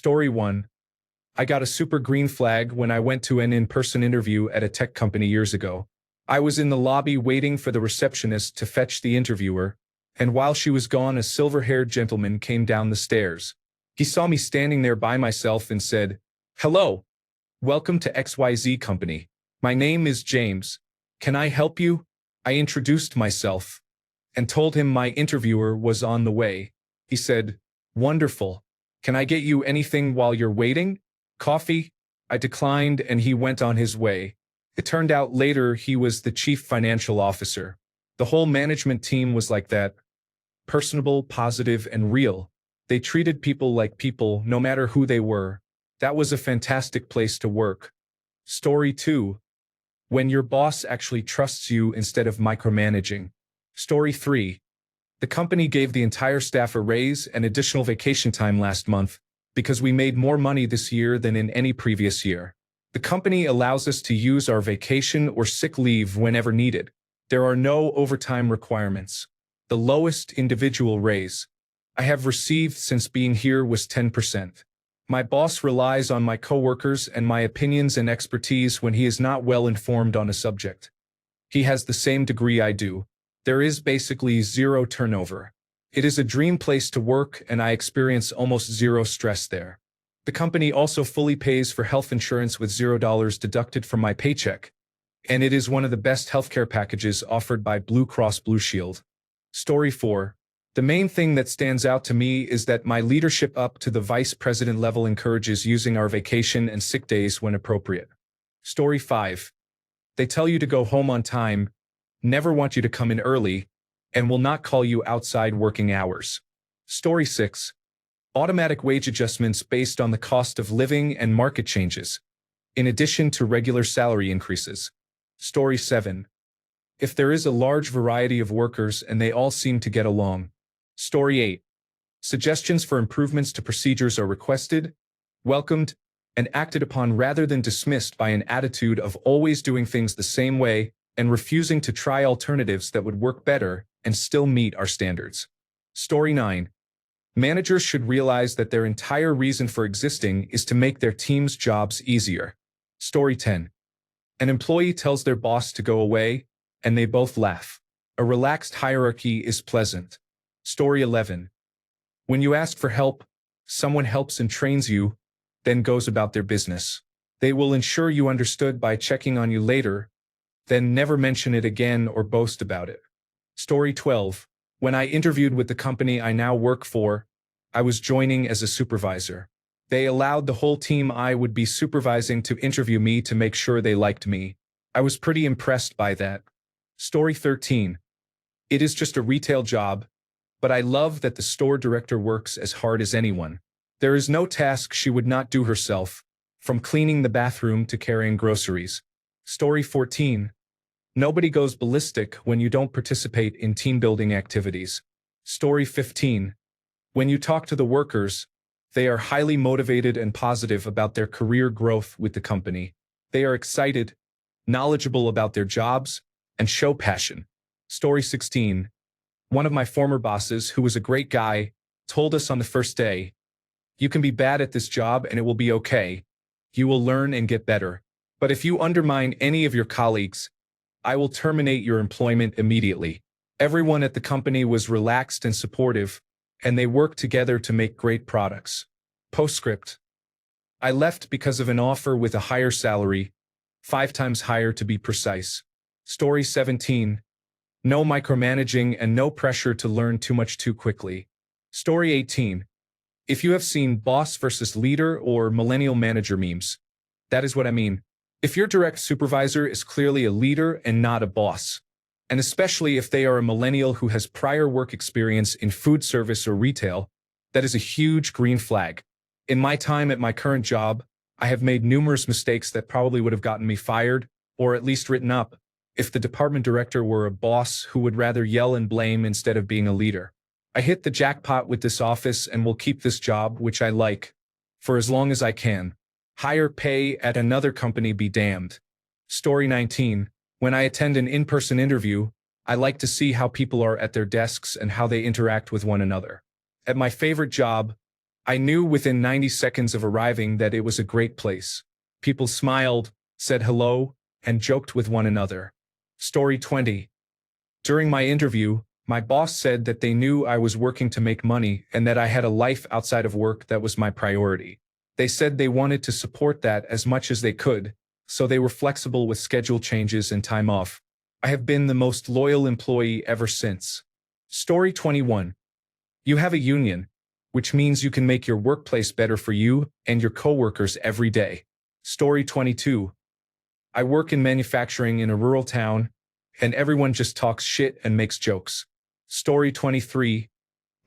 Story 1. I got a super green flag when I went to an in-person interview at a tech company years ago. I was in the lobby waiting for the receptionist to fetch the interviewer, and while she was gone, a silver-haired gentleman came down the stairs. He saw me standing there by myself and said, "Hello, welcome to XYZ Company. My name is James. Can I help you?" I introduced myself and told him my interviewer was on the way. He said, "Wonderful. Can I get you anything while you're waiting? Coffee?" I declined and he went on his way. It turned out later he was the chief financial officer. The whole management team was like that. Personable, positive, and real. They treated people like people, no matter who they were. That was a fantastic place to work. Story 2. When your boss actually trusts you instead of micromanaging. Story 3. The company gave the entire staff a raise and additional vacation time last month because we made more money this year than in any previous year. The company allows us to use our vacation or sick leave whenever needed. There are no overtime requirements. The lowest individual raise I have received since being here was 10%. My boss relies on my coworkers and my opinions and expertise when he is not well informed on a subject. He has the same degree I do. There is basically zero turnover. It is a dream place to work and I experience almost zero stress there. The company also fully pays for health insurance with $0 deducted from my paycheck, and it is one of the best healthcare packages offered by Blue Cross Blue Shield. Story 4. The main thing that stands out to me is that my leadership up to the vice president level encourages using our vacation and sick days when appropriate. Story 5. They tell you to go home on time, never want you to come in early, and will not call you outside working hours. Story 6. Automatic wage adjustments based on the cost of living and market changes, in addition to regular salary increases. Story 7. If there is a large variety of workers and they all seem to get along. Story 8. Suggestions for improvements to procedures are requested, welcomed, and acted upon rather than dismissed by an attitude of always doing things the same way and refusing to try alternatives that would work better and still meet our standards. Story 9. Managers should realize that their entire reason for existing is to make their team's jobs easier. Story 10. An employee tells their boss to go away, and they both laugh. A relaxed hierarchy is pleasant. Story 11. When you ask for help, someone helps and trains you, then goes about their business. They will ensure you understood by checking on you later, then never mention it again or boast about it. Story 12. When I interviewed with the company I now work for, I was joining as a supervisor. They allowed the whole team I would be supervising to interview me to make sure they liked me. I was pretty impressed by that. Story 13. It is just a retail job, but I love that the store director works as hard as anyone. There is no task she would not do herself, from cleaning the bathroom to carrying groceries. Story 14. Nobody goes ballistic when you don't participate in team-building activities. Story 15. When you talk to the workers, they are highly motivated and positive about their career growth with the company. They are excited, knowledgeable about their jobs, and show passion. Story 16. One of my former bosses, who was a great guy, told us on the first day, "You can be bad at this job and it will be okay. You will learn and get better. But if you undermine any of your colleagues, I will terminate your employment immediately." Everyone at the company was relaxed and supportive, and they worked together to make great products. Postscript. I left because of an offer with a higher salary, 5 times higher to be precise. Story 17. No micromanaging and no pressure to learn too much too quickly. Story 18. If you have seen boss versus leader or millennial manager memes, that is what I mean. If your direct supervisor is clearly a leader and not a boss, and especially if they are a millennial who has prior work experience in food service or retail, that is a huge green flag. In my time at my current job, I have made numerous mistakes that probably would have gotten me fired, or at least written up, if the department director were a boss who would rather yell and blame instead of being a leader. I hit the jackpot with this office and will keep this job, which I like, for as long as I can. Higher pay at another company be damned. Story 19. When I attend an in-person interview, I like to see how people are at their desks and how they interact with one another. At my favorite job, I knew within 90 seconds of arriving that it was a great place. People smiled, said hello, and joked with one another. Story 20. During my interview, my boss said that they knew I was working to make money and that I had a life outside of work that was my priority. They said they wanted to support that as much as they could, so they were flexible with schedule changes and time off. I have been the most loyal employee ever since. Story 21. You have a union, which means you can make your workplace better for you and your coworkers every day. Story 22. I work in manufacturing in a rural town, and everyone just talks shit and makes jokes. Story 23.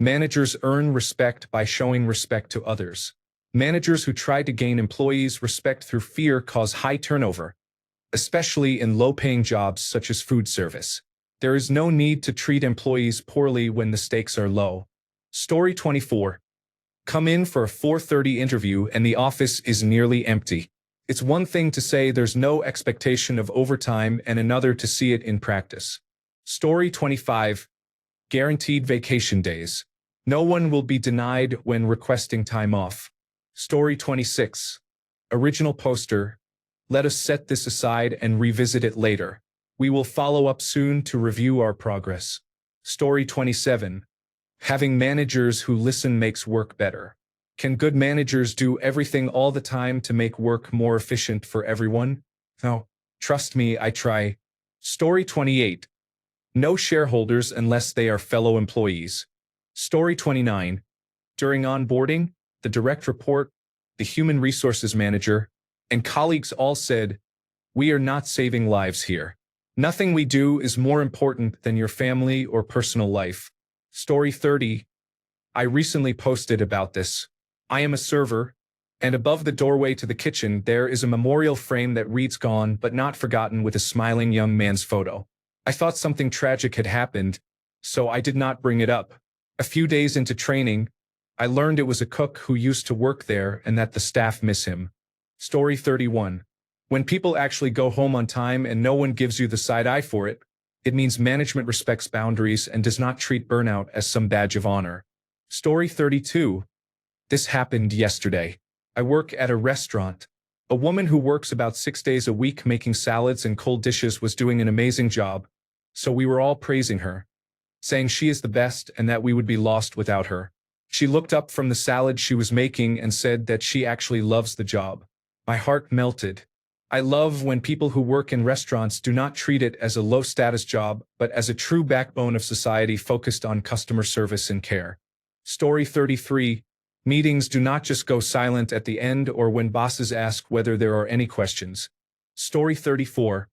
Managers earn respect by showing respect to others. Managers who try to gain employees' respect through fear cause high turnover, especially in low-paying jobs such as food service. There is no need to treat employees poorly when the stakes are low. Story 24. Come in for a 4:30 interview and the office is nearly empty. It's one thing to say there's no expectation of overtime and another to see it in practice. Story 25. Guaranteed vacation days. No one will be denied when requesting time off. Story 26. Original poster. Let us set this aside and revisit it later. We will follow up soon to review our progress. Story 27. Having managers who listen makes work better. Can good managers do everything all the time to make work more efficient for everyone? No. Trust me, I try. Story 28. No shareholders unless they are fellow employees. Story 29. During onboarding, the direct report, the human resources manager, and colleagues all said, "We are not saving lives here. Nothing we do is more important than your family or personal life." Story 30. I recently posted about this. I am a server, and above the doorway to the kitchen there is a memorial frame that reads "Gone but not forgotten" with a smiling young man's photo. I thought something tragic had happened, so I did not bring it up. A few days into training, I learned it was a cook who used to work there and that the staff miss him. Story 31. When people actually go home on time and no one gives you the side eye for it, it means management respects boundaries and does not treat burnout as some badge of honor. Story 32. This happened yesterday. I work at a restaurant. A woman who works about 6 days a week making salads and cold dishes was doing an amazing job, so we were all praising her, saying she is the best and that we would be lost without her. She looked up from the salad she was making and said that she actually loves the job. My heart melted. I love when people who work in restaurants do not treat it as a low-status job, but as a true backbone of society focused on customer service and care. Story 33. Meetings do not just go silent at the end or when bosses ask whether there are any questions. Story 34.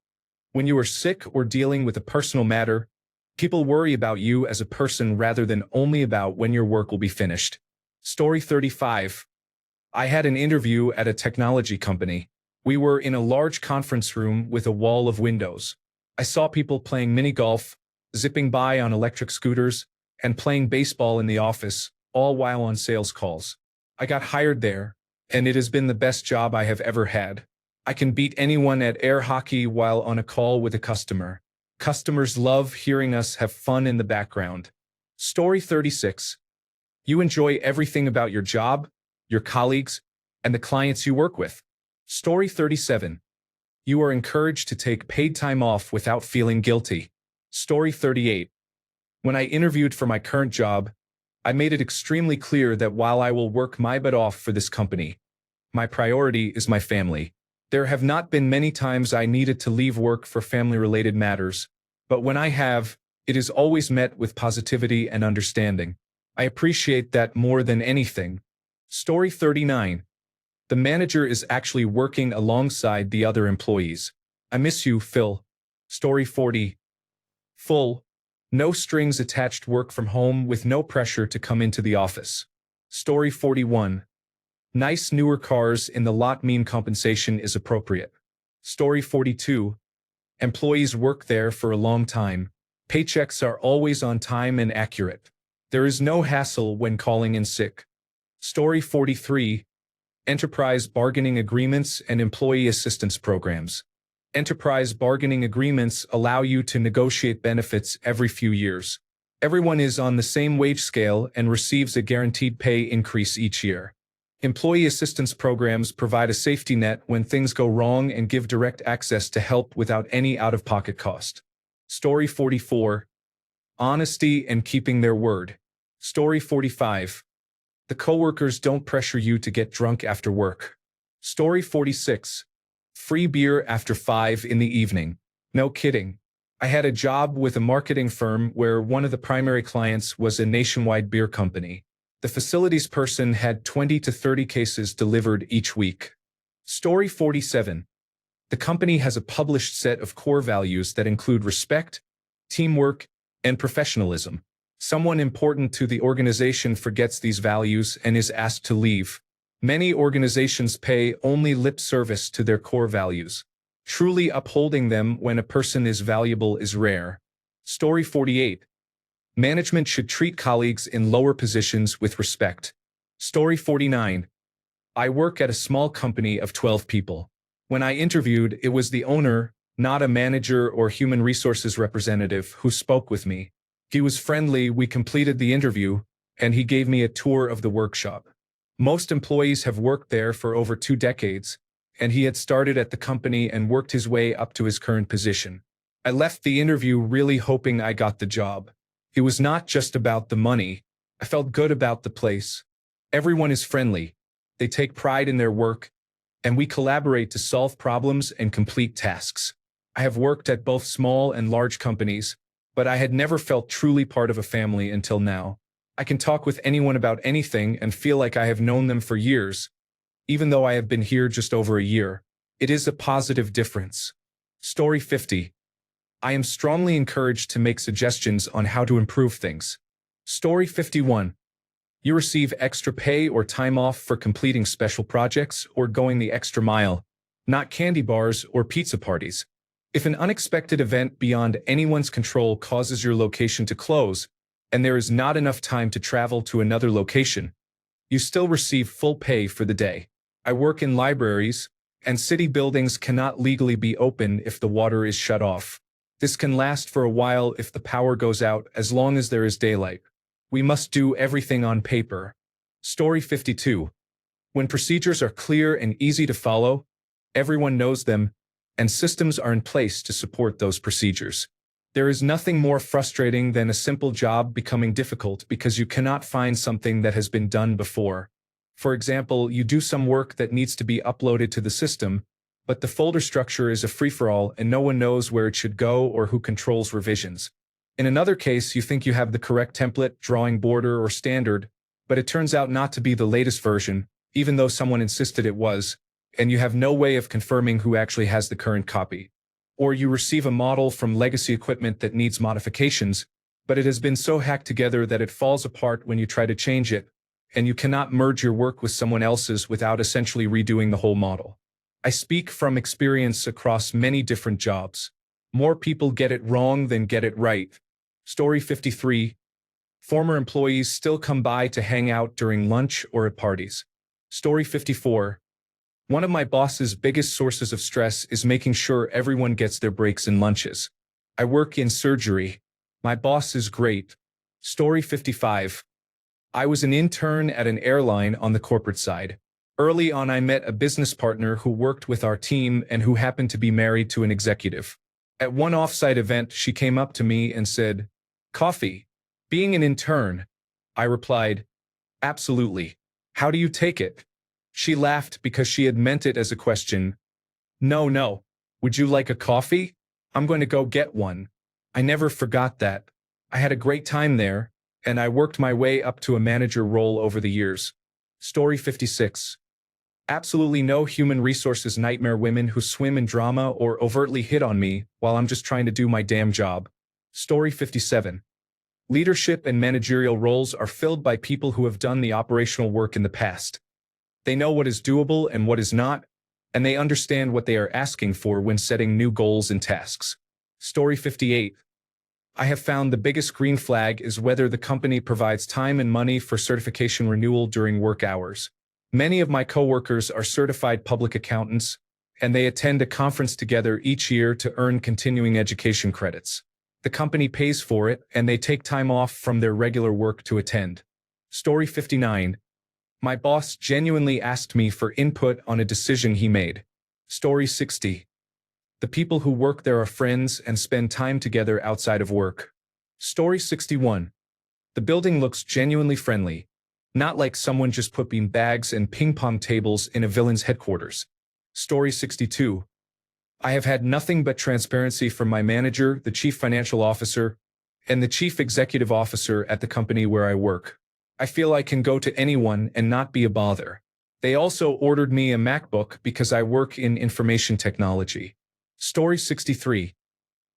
When you are sick or dealing with a personal matter, people worry about you as a person rather than only about when your work will be finished. Story 35. I had an interview at a technology company. We were in a large conference room with a wall of windows. I saw people playing mini-golf, zipping by on electric scooters, and playing baseball in the office, all while on sales calls. I got hired there, and it has been the best job I have ever had. I can beat anyone at air hockey while on a call with a customer. Customers love hearing us have fun in the background. Story 36. You enjoy everything about your job, your colleagues, and the clients you work with. Story 37. You are encouraged to take paid time off without feeling guilty. Story 38. When I interviewed for my current job, I made it extremely clear that while I will work my butt off for this company, my priority is my family. There have not been many times I needed to leave work for family-related matters, but when I have, it is always met with positivity and understanding. I appreciate that more than anything. Story 39. The manager is actually working alongside the other employees. I miss you, Phil. Story 40. Full, no strings attached work from home with no pressure to come into the office. Story 41. Nice newer cars in the lot mean compensation is appropriate. Story 42. Employees work there for a long time. Paychecks are always on time and accurate. There is no hassle when calling in sick. Story 43. Enterprise bargaining agreements and employee assistance programs. Enterprise bargaining agreements allow you to negotiate benefits every few years. Everyone is on the same wage scale and receives a guaranteed pay increase each year. Employee assistance programs provide a safety net when things go wrong and give direct access to help without any out-of-pocket cost. Story 44. Honesty and keeping their word. Story 45. The coworkers don't pressure you to get drunk after work. Story 46. Free beer after 5 in the evening. No kidding. I had a job with a marketing firm where one of the primary clients was a nationwide beer company. The facilities person had 20 to 30 cases delivered each week. Story 47. The company has a published set of core values that include respect, teamwork, and professionalism. Someone important to the organization forgets these values and is asked to leave. Many organizations pay only lip service to their core values. Truly upholding them when a person is valuable is rare. Story 48. Management should treat colleagues in lower positions with respect. Story 49. I work at a small company of 12 people. When I interviewed, it was the owner, not a manager or human resources representative, who spoke with me. He was friendly, we completed the interview, and he gave me a tour of the workshop. Most employees have worked there for over 2 decades, and he had started at the company and worked his way up to his current position. I left the interview really hoping I got the job. It was not just about the money. I felt good about the place. Everyone is friendly. They take pride in their work, and we collaborate to solve problems and complete tasks. I have worked at both small and large companies, but I had never felt truly part of a family until now. I can talk with anyone about anything and feel like I have known them for years, even though I have been here just over a year. It is a positive difference. Story 50. I am strongly encouraged to make suggestions on how to improve things. Story 51. You receive extra pay or time off for completing special projects or going the extra mile, not candy bars or pizza parties. If an unexpected event beyond anyone's control causes your location to close, and there is not enough time to travel to another location, you still receive full pay for the day. I work in libraries, and city buildings cannot legally be open if the water is shut off. This can last for a while if the power goes out, as long as there is daylight. We must do everything on paper. Story 52. When procedures are clear and easy to follow, everyone knows them, and systems are in place to support those procedures. There is nothing more frustrating than a simple job becoming difficult because you cannot find something that has been done before. For example, you do some work that needs to be uploaded to the system, but the folder structure is a free-for-all and no one knows where it should go or who controls revisions. In another case, you think you have the correct template, drawing border, or standard, but it turns out not to be the latest version, even though someone insisted it was, and you have no way of confirming who actually has the current copy. Or you receive a model from legacy equipment that needs modifications, but it has been so hacked together that it falls apart when you try to change it, and you cannot merge your work with someone else's without essentially redoing the whole model. I speak from experience across many different jobs. More people get it wrong than get it right. Story 53. Former employees still come by to hang out during lunch or at parties. Story 54. One of my boss's biggest sources of stress is making sure everyone gets their breaks and lunches. I work in surgery. My boss is great. Story 55. I was an intern at an airline on the corporate side. Early on, I met a business partner who worked with our team and who happened to be married to an executive. At one offsite event, she came up to me and said, "Coffee, being an intern?" I replied, "Absolutely. How do you take it?" She laughed because she had meant it as a question. No. Would you like a coffee? I'm going to go get one." I never forgot that. I had a great time there, and I worked my way up to a manager role over the years. Story 56. Absolutely no human resources nightmare women who swim in drama or overtly hit on me while I'm just trying to do my damn job. Story 57. Leadership and managerial roles are filled by people who have done the operational work in the past. They know what is doable and what is not, and they understand what they are asking for when setting new goals and tasks. Story 58. I have found the biggest green flag is whether the company provides time and money for certification renewal during work hours. Many of my coworkers are certified public accountants, and they attend a conference together each year to earn continuing education credits. The company pays for it, and they take time off from their regular work to attend. Story 59. My boss genuinely asked me for input on a decision he made. Story 60. The people who work there are friends and spend time together outside of work. Story 61. The building looks genuinely friendly, not like someone just put bean bags and ping pong tables in a villain's headquarters. Story 62. I have had nothing but transparency from my manager, the chief financial officer, and the chief executive officer at the company where I work. I feel I can go to anyone and not be a bother. They also ordered me a MacBook because I work in information technology. Story 63.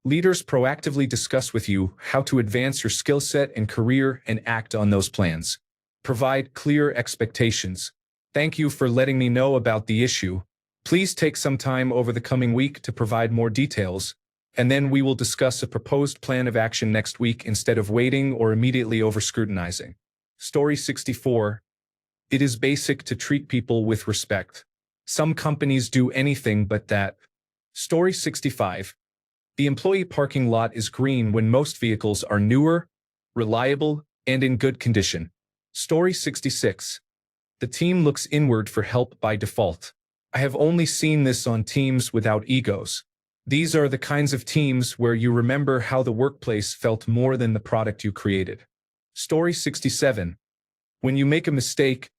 Leaders proactively discuss with you how to advance your skill set and career and act on those plans. Provide clear expectations. Thank you for letting me know about the issue. Please take some time over the coming week to provide more details, and then we will discuss a proposed plan of action next week instead of waiting or immediately over-scrutinizing. Story 64. It is basic to treat people with respect. Some companies do anything but that. Story 65. The employee parking lot is green when most vehicles are newer, reliable, and in good condition. Story 66. The team looks inward for help by default. I have only seen this on teams without egos. These are the kinds of teams where you remember how the workplace felt more than the product you created. Story 67. When you make a mistake,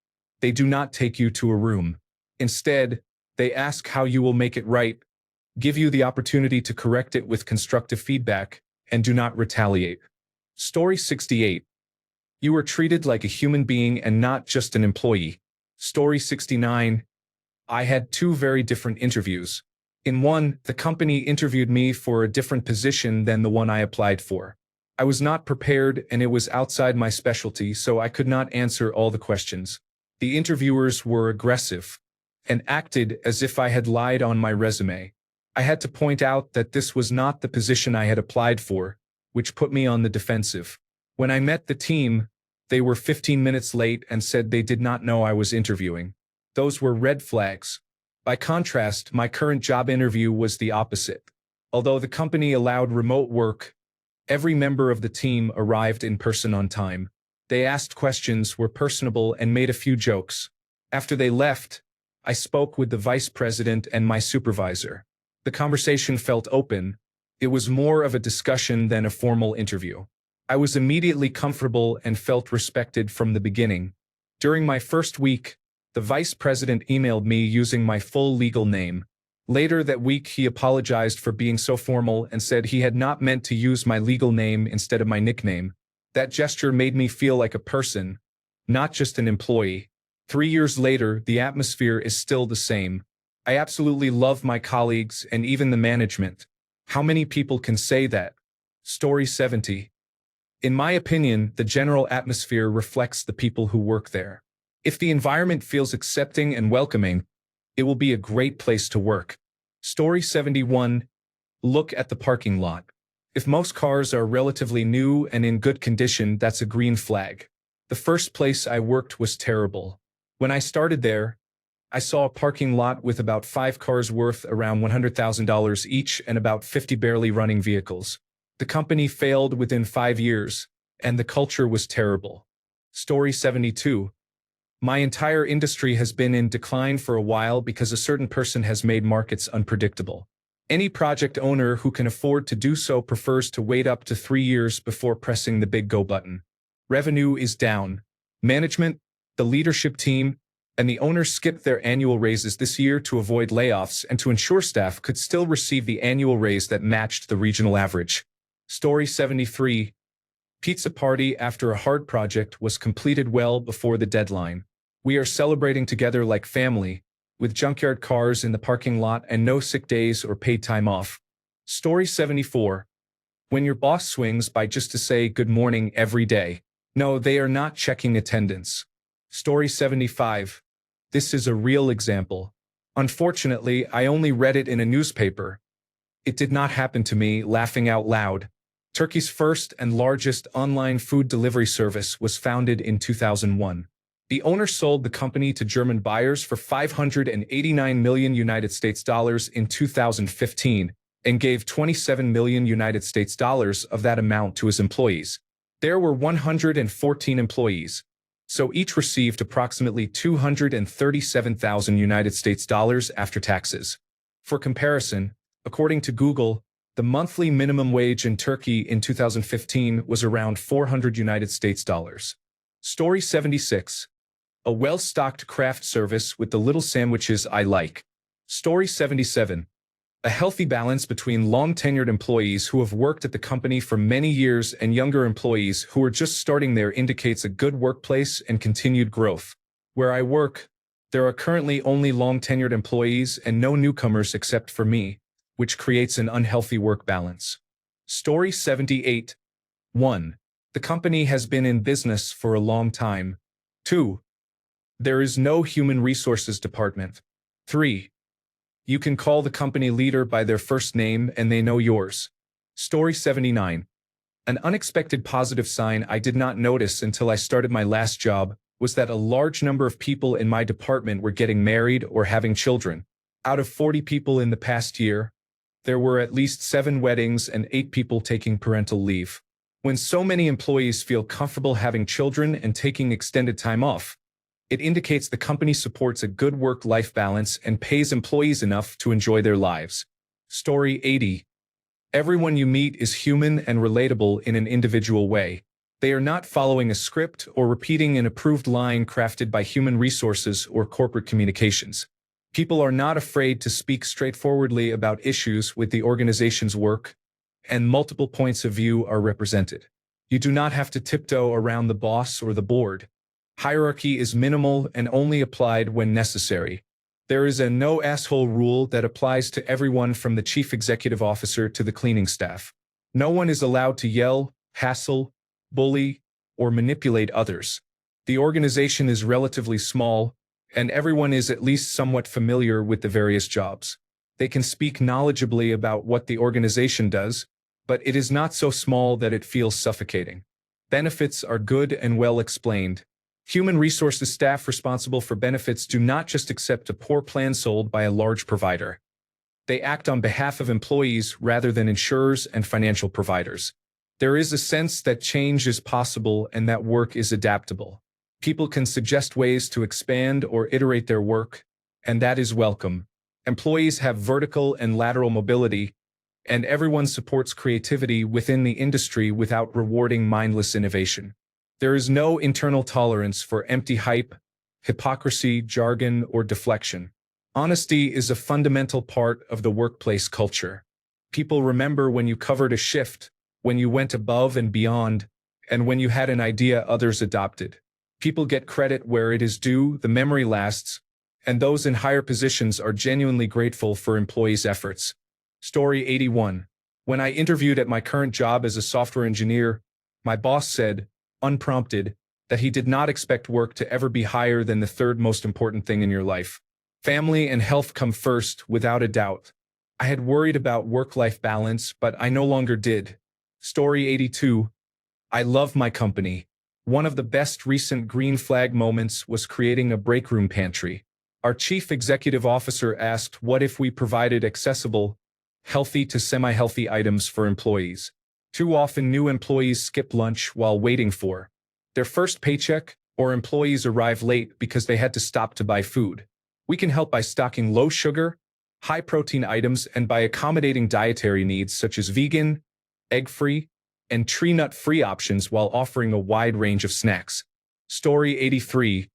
they do not take you to a room. Instead, they ask how you will make it right, give you the opportunity to correct it with constructive feedback, and do not retaliate. Story 68. You are treated like a human being and not just an employee. Story 69. I had two very different interviews. In one, the company interviewed me for a different position than the one I applied for. I was not prepared and it was outside my specialty, so I could not answer all the questions. The interviewers were aggressive and acted as if I had lied on my resume. I had to point out that this was not the position I had applied for, which put me on the defensive. When I met the team, they were 15 minutes late and said they did not know I was interviewing. Those were red flags. By contrast, my current job interview was the opposite. Although the company allowed remote work, every member of the team arrived in person on time. They asked questions, were personable, and made a few jokes. After they left, I spoke with the vice president and my supervisor. The conversation felt open. It was more of a discussion than a formal interview. I was immediately comfortable and felt respected from the beginning. During my first week, the vice president emailed me using my full legal name. Later that week, he apologized for being so formal and said he had not meant to use my legal name instead of my nickname. That gesture made me feel like a person, not just an employee. 3 years later, the atmosphere is still the same. I absolutely love my colleagues and even the management. How many people can say that? Story 70. In my opinion, the general atmosphere reflects the people who work there. If the environment feels accepting and welcoming, it will be a great place to work. Story 71. Look at the parking lot. If most cars are relatively new and in good condition, that's a green flag. The first place I worked was terrible. When I started there, I saw a parking lot with about 5 cars worth around $100,000 each and about 50 barely running vehicles. The company failed within 5 years, and the culture was terrible. Story 72. My entire industry has been in decline for a while because a certain person has made markets unpredictable. Any project owner who can afford to do so prefers to wait up to 3 years before pressing the big go button. Revenue is down. Management, the leadership team, and the owners skipped their annual raises this year to avoid layoffs and to ensure staff could still receive the annual raise that matched the regional average. Story 73. Pizza party after a hard project was completed well before the deadline. We are celebrating together like family, with junkyard cars in the parking lot and no sick days or paid time off. Story 74. When your boss swings by just to say good morning every day. No, they are not checking attendance. Story 75. This is a real example. Unfortunately, I only read it in a newspaper. It did not happen to me, laughing out loud. Turkey's first and largest online food delivery service was founded in 2001. The owner sold the company to German buyers for $589 million in 2015, and gave 27 million United States dollars of that amount to his employees. There were 114 employees, so each received approximately 237,000 United States dollars after taxes. For comparison, according to Google, the monthly minimum wage in Turkey in 2015 was around 400 United States dollars. Story 76. A well-stocked craft service with the little sandwiches I like. Story 77. A healthy balance between long-tenured employees who have worked at the company for many years and younger employees who are just starting there indicates a good workplace and continued growth. Where I work, there are currently only long-tenured employees and no newcomers except for me, which creates an unhealthy work balance. Story 78. 1. The company has been in business for a long time. 2. There is no human resources department. 3. You can call the company leader by their first name and they know yours. Story 79. An unexpected positive sign I did not notice until I started my last job was that a large number of people in my department were getting married or having children. Out of 40 people in the past year, there were at least 7 weddings and 8 people taking parental leave. When so many employees feel comfortable having children and taking extended time off, it indicates the company supports a good work-life balance and pays employees enough to enjoy their lives. Story 80. Everyone you meet is human and relatable in an individual way. They are not following a script or repeating an approved line crafted by human resources or corporate communications. People are not afraid to speak straightforwardly about issues with the organization's work, and multiple points of view are represented. You do not have to tiptoe around the boss or the board. Hierarchy is minimal and only applied when necessary. There is a no asshole rule that applies to everyone from the chief executive officer to the cleaning staff. No one is allowed to yell, hassle, bully, or manipulate others. The organization is relatively small, and everyone is at least somewhat familiar with the various jobs. They can speak knowledgeably about what the organization does, but it is not so small that it feels suffocating. Benefits are good and well explained. Human resources staff responsible for benefits do not just accept a poor plan sold by a large provider. They act on behalf of employees rather than insurers and financial providers. There is a sense that change is possible and that work is adaptable. People can suggest ways to expand or iterate their work, and that is welcome. Employees have vertical and lateral mobility, and everyone supports creativity within the industry without rewarding mindless innovation. There is no internal tolerance for empty hype, hypocrisy, jargon, or deflection. Honesty is a fundamental part of the workplace culture. People remember when you covered a shift, when you went above and beyond, and when you had an idea others adopted. People get credit where it is due, the memory lasts, and those in higher positions are genuinely grateful for employees' efforts. Story 81. When I interviewed at my current job as a software engineer, my boss said, unprompted, that he did not expect work to ever be higher than the third most important thing in your life. Family and health come first, without a doubt. I had worried about work-life balance, but I no longer did. Story 82. I love my company. One of the best recent green flag moments was creating a break room pantry. Our chief executive officer asked what if we provided accessible, healthy to semi-healthy items for employees. Too often new employees skip lunch while waiting for their first paycheck, or employees arrive late because they had to stop to buy food. We can help by stocking low-sugar, high-protein items and by accommodating dietary needs such as vegan, egg-free, and tree nut-free options while offering a wide range of snacks. Story 83.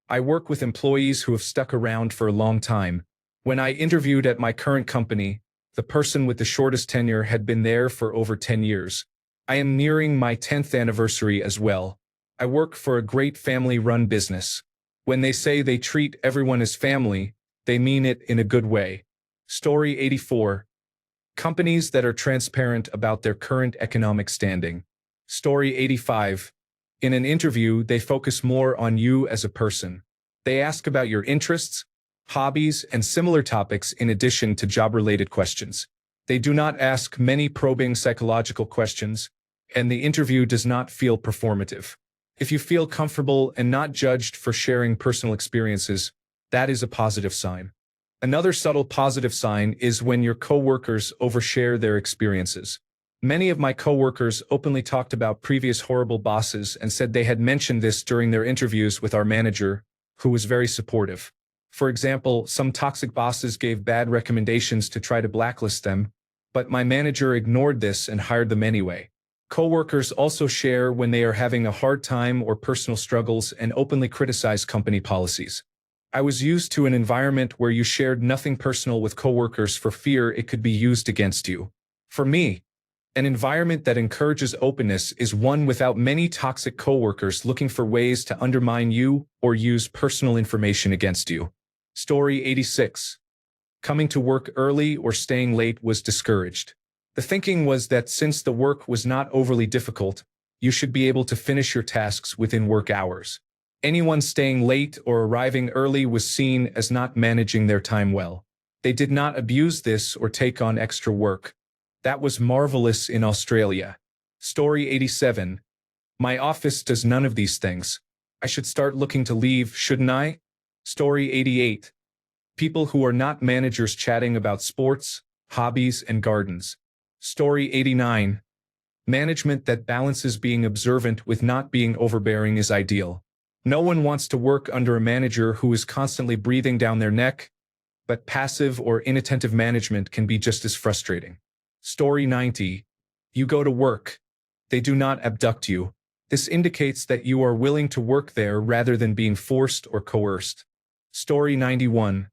I work with employees who have stuck around for a long time. When I interviewed at my current company, the person with the shortest tenure had been there for over 10 years. I am nearing my 10th anniversary as well. I work for a great family-run business. When they say they treat everyone as family, they mean it in a good way. Story 84. Companies that are transparent about their current economic standing. Story 85. In an interview, they focus more on you as a person. They ask about your interests, hobbies, and similar topics in addition to job-related questions. They do not ask many probing psychological questions, and the interview does not feel performative. If you feel comfortable and not judged for sharing personal experiences, that is a positive sign. Another subtle positive sign is when your coworkers overshare their experiences. Many of my coworkers openly talked about previous horrible bosses and said they had mentioned this during their interviews with our manager, who was very supportive. For example, some toxic bosses gave bad recommendations to try to blacklist them, but my manager ignored this and hired them anyway. Coworkers also share when they are having a hard time or personal struggles and openly criticize company policies. I was used to an environment where you shared nothing personal with coworkers for fear it could be used against you. For me, an environment that encourages openness is one without many toxic coworkers looking for ways to undermine you or use personal information against you. Story 86. Coming to work early or staying late was discouraged. The thinking was that since the work was not overly difficult, you should be able to finish your tasks within work hours. Anyone staying late or arriving early was seen as not managing their time well. They did not abuse this or take on extra work. That was marvelous in Australia. Story 87. My office does none of these things. I should start looking to leave, shouldn't I? Story 88. People who are not managers chatting about sports, hobbies, and gardens. Story 89. Management that balances being observant with not being overbearing is ideal. No one wants to work under a manager who is constantly breathing down their neck, but passive or inattentive management can be just as frustrating. Story 90. You go to work. They do not abduct you. This indicates that you are willing to work there rather than being forced or coerced. Story 91.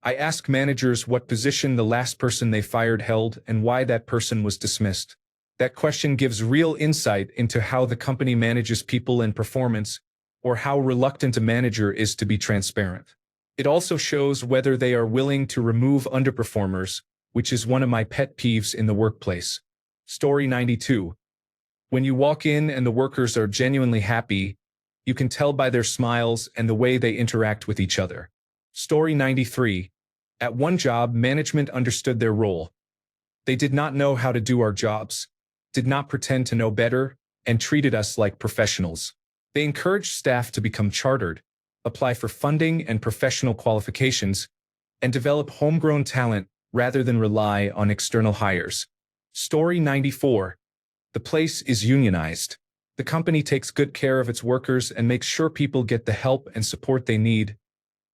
I ask managers what position the last person they fired held and why that person was dismissed. That question gives real insight into how the company manages people and performance, or how reluctant a manager is to be transparent. It also shows whether they are willing to remove underperformers, which is one of my pet peeves in the workplace. Story 92. When you walk in and the workers are genuinely happy, you can tell by their smiles and the way they interact with each other. Story 93. At one job, management understood their role. They did not know how to do our jobs, did not pretend to know better, and treated us like professionals. They encouraged staff to become chartered, apply for funding and professional qualifications, and develop homegrown talent rather than rely on external hires. Story 94. The place is unionized. The company takes good care of its workers and makes sure people get the help and support they need,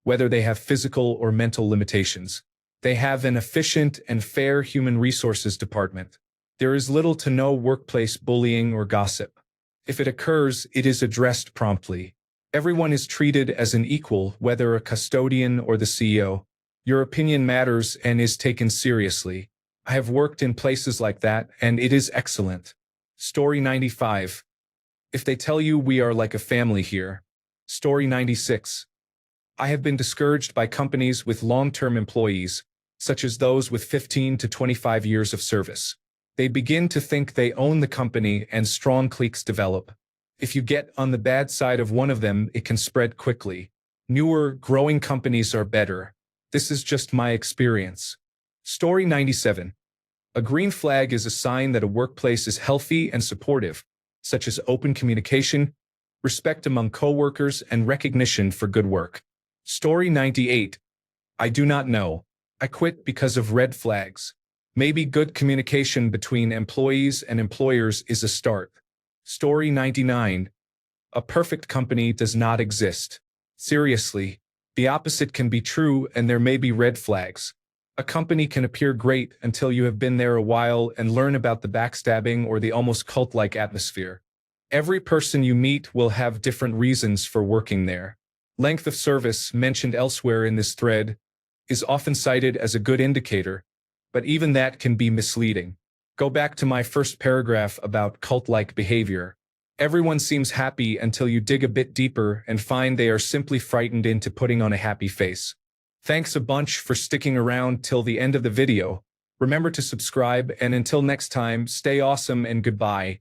whether they have physical or mental limitations. They have an efficient and fair human resources department. There is little to no workplace bullying or gossip. If it occurs, it is addressed promptly. Everyone is treated as an equal, whether a custodian or the CEO. Your opinion matters and is taken seriously. I have worked in places like that, and it is excellent. Story 95. If they tell you we are like a family here. Story 96. I have been discouraged by companies with long-term employees, such as those with 15 to 25 years of service. They begin to think they own the company and strong cliques develop. If you get on the bad side of one of them, it can spread quickly. Newer, growing companies are better. This is just my experience. Story 97. A green flag is a sign that a workplace is healthy and supportive, such as open communication, respect among coworkers, and recognition for good work. Story 98. I do not know. I quit because of red flags. Maybe good communication between employees and employers is a start. Story 99. A perfect company does not exist. Seriously, the opposite can be true and there may be red flags. A company can appear great until you have been there a while and learn about the backstabbing or the almost cult-like atmosphere. Every person you meet will have different reasons for working there. Length of service, mentioned elsewhere in this thread, is often cited as a good indicator, but even that can be misleading. Go back to my first paragraph about cult-like behavior. Everyone seems happy until you dig a bit deeper and find they are simply frightened into putting on a happy face. Thanks a bunch for sticking around till the end of the video. Remember to subscribe, and until next time, stay awesome and goodbye.